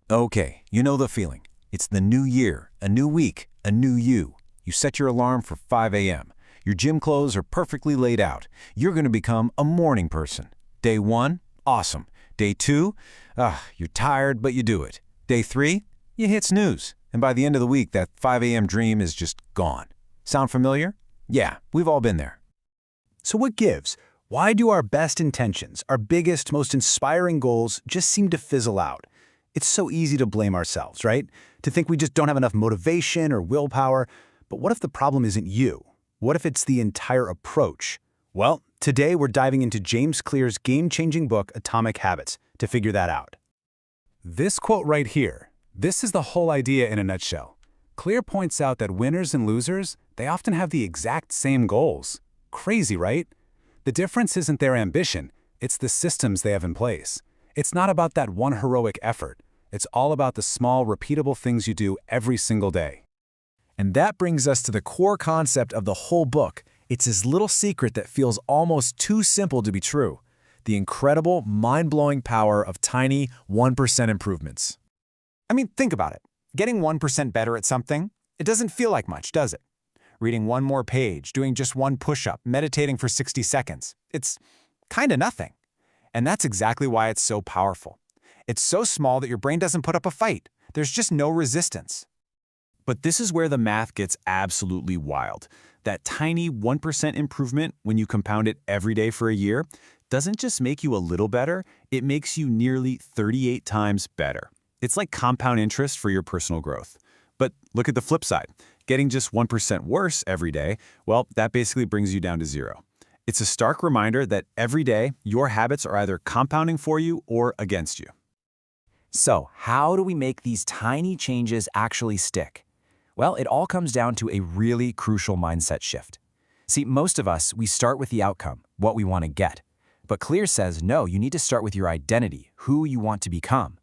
Okay, you know the feeling. It's the new year, a new week, a new you. You set your alarm for 5 a.m. Your gym clothes are perfectly laid out. You're going to become a morning person. Day 1, awesome. Day 2, you're tired, but you do it. Day 3, you hit snooze. And by the end of the week, that 5 a.m. dream is just gone. Sound familiar? Yeah, we've all been there. So what gives? Why do our best intentions, our biggest, most inspiring goals just seem to fizzle out? It's so easy to blame ourselves, right? To think we just don't have enough motivation or willpower. But what if the problem isn't you? What if it's the entire approach? Well, today we're diving into James Clear's game-changing book, Atomic Habits, to figure that out. This quote right here, this is the whole idea in a nutshell. Clear points out that winners and losers, they often have the exact same goals. Crazy, right? The difference isn't their ambition, it's the systems they have in place. It's not about that one heroic effort. It's all about the small, repeatable things you do every single day. And that brings us to the core concept of the whole book. It's this little secret that feels almost too simple to be true. The incredible, mind-blowing power of tiny 1% improvements. I mean, think about it. Getting 1% better at something, it doesn't feel like much, does it? Reading one more page, doing just one push-up, meditating for 60 seconds. It's kind of nothing. And that's exactly why it's so powerful. It's so small that your brain doesn't put up a fight. There's just no resistance. But this is where the math gets absolutely wild. That tiny 1% improvement, when you compound it every day for a year, doesn't just make you a little better, it makes you nearly 38 times better. It's like compound interest for your personal growth. But look at the flip side. Getting just 1% worse every day, well, that basically brings you down to 0. It's a stark reminder that every day, your habits are either compounding for you or against you. So, how do we make these tiny changes actually stick? Well, it all comes down to a really crucial mindset shift. See, most of us, we start with the outcome, what we want to get. But Clear says, no, you need to start with your identity, who you want to become.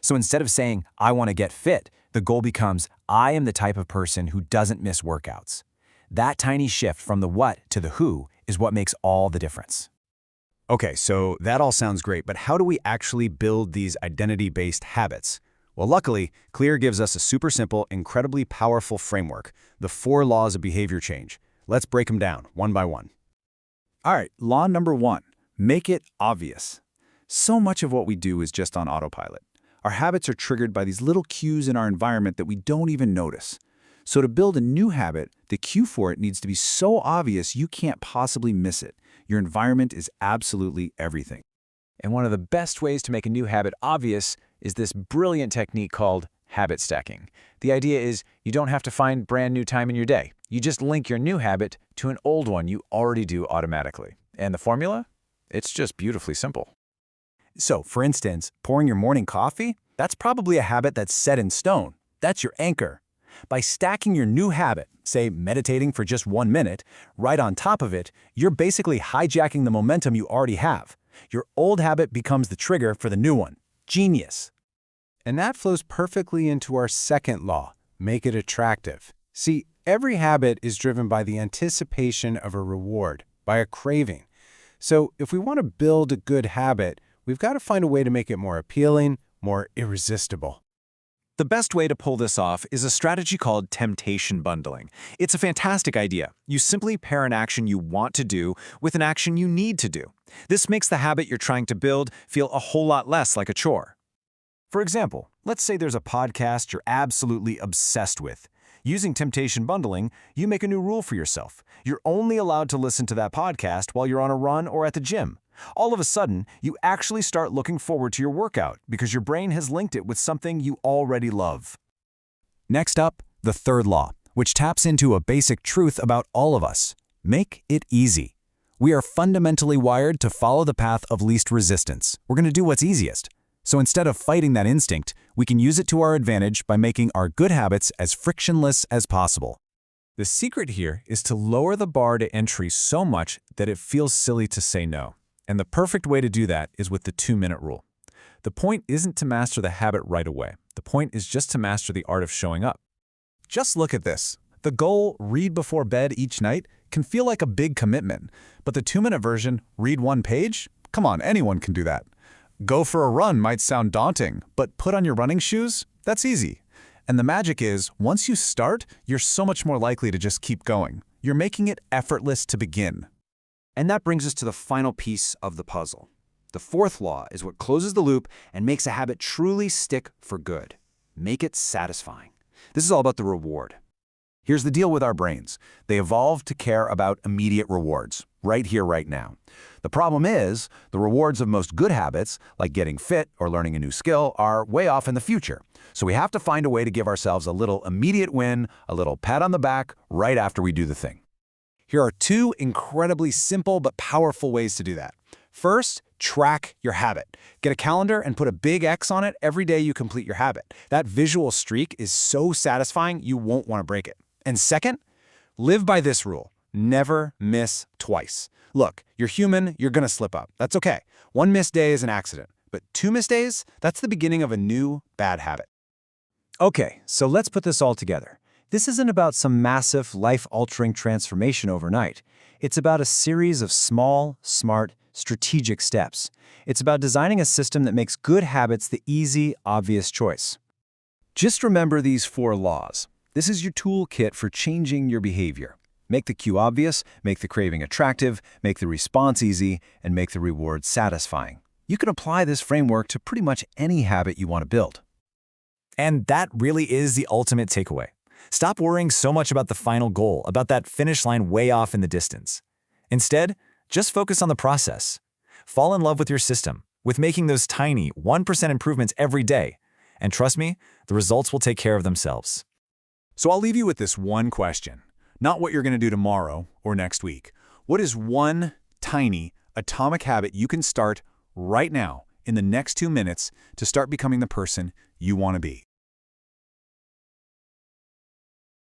So instead of saying, I want to get fit, the goal becomes, I am the type of person who doesn't miss workouts. That tiny shift from the what to the who is what makes all the difference. Okay, so that all sounds great, but how do we actually build these identity-based habits? Well, luckily, Clear gives us a super simple, incredibly powerful framework, the 4 laws of behavior change. Let's break them down, one by one. All right, law number 1, make it obvious. So much of what we do is just on autopilot. Our habits are triggered by these little cues in our environment that we don't even notice. So to build a new habit, the cue for it needs to be so obvious you can't possibly miss it. Your environment is absolutely everything. And one of the best ways to make a new habit obvious is this brilliant technique called habit stacking. The idea is you don't have to find brand new time in your day. You just link your new habit to an old one you already do automatically. And the formula? It's just beautifully simple. So, for instance, pouring your morning coffee, that's probably a habit that's set in stone. That's your anchor. By stacking your new habit, say meditating for just 1 minute, right on top of it, you're basically hijacking the momentum you already have. Your old habit becomes the trigger for the new one. Genius. And that flows perfectly into our second law, make it attractive. See, every habit is driven by the anticipation of a reward, by a craving. So if we want to build a good habit, we've got to find a way to make it more appealing, more irresistible. The best way to pull this off is a strategy called temptation bundling. It's a fantastic idea. You simply pair an action you want to do with an action you need to do. This makes the habit you're trying to build feel a whole lot less like a chore. For example, let's say there's a podcast you're absolutely obsessed with. Using temptation bundling, you make a new rule for yourself. You're only allowed to listen to that podcast while you're on a run or at the gym. All of a sudden, you actually start looking forward to your workout because your brain has linked it with something you already love. Next up, the third law, which taps into a basic truth about all of us. Make it easy. We are fundamentally wired to follow the path of least resistance. We're going to do what's easiest. So instead of fighting that instinct, we can use it to our advantage by making our good habits as frictionless as possible. The secret here is to lower the bar to entry so much that it feels silly to say no. And the perfect way to do that is with the 2-minute rule. The point isn't to master the habit right away. The point is just to master the art of showing up. Just look at this. The goal, read before bed each night, can feel like a big commitment. But the 2-minute version, read 1 page? Come on, anyone can do that. Go for a run might sound daunting, but put on your running shoes? That's easy. And the magic is, once you start, you're so much more likely to just keep going. You're making it effortless to begin. And that brings us to the final piece of the puzzle. The fourth law is what closes the loop and makes a habit truly stick for good. Make it satisfying. This is all about the reward. Here's the deal with our brains. They evolved to care about immediate rewards, right here, right now. The problem is, the rewards of most good habits, like getting fit or learning a new skill, are way off in the future. So we have to find a way to give ourselves a little immediate win, a little pat on the back, right after we do the thing. Here are two incredibly simple but powerful ways to do that. First, track your habit. Get a calendar and put a big X on it every day you complete your habit. That visual streak is so satisfying you won't want to break it. And second, live by this rule. Never miss twice. Look, you're human, you're gonna slip up. That's okay. One missed day is an accident, but 2 missed days, that's the beginning of a new bad habit. Okay, so let's put this all together. This isn't about some massive, life-altering transformation overnight. It's about a series of small, smart, strategic steps. It's about designing a system that makes good habits the easy, obvious choice. Just remember these 4 laws. This is your toolkit for changing your behavior. Make the cue obvious, make the craving attractive, make the response easy, and make the reward satisfying. You can apply this framework to pretty much any habit you want to build. And that really is the ultimate takeaway. Stop worrying so much about the final goal, about that finish line way off in the distance. Instead, just focus on the process. Fall in love with your system, with making those tiny 1% improvements every day. And trust me, the results will take care of themselves. So I'll leave you with this one question. Not what you're going to do tomorrow or next week. What is one tiny atomic habit you can start right now in the next 2 minutes to start becoming the person you want to be?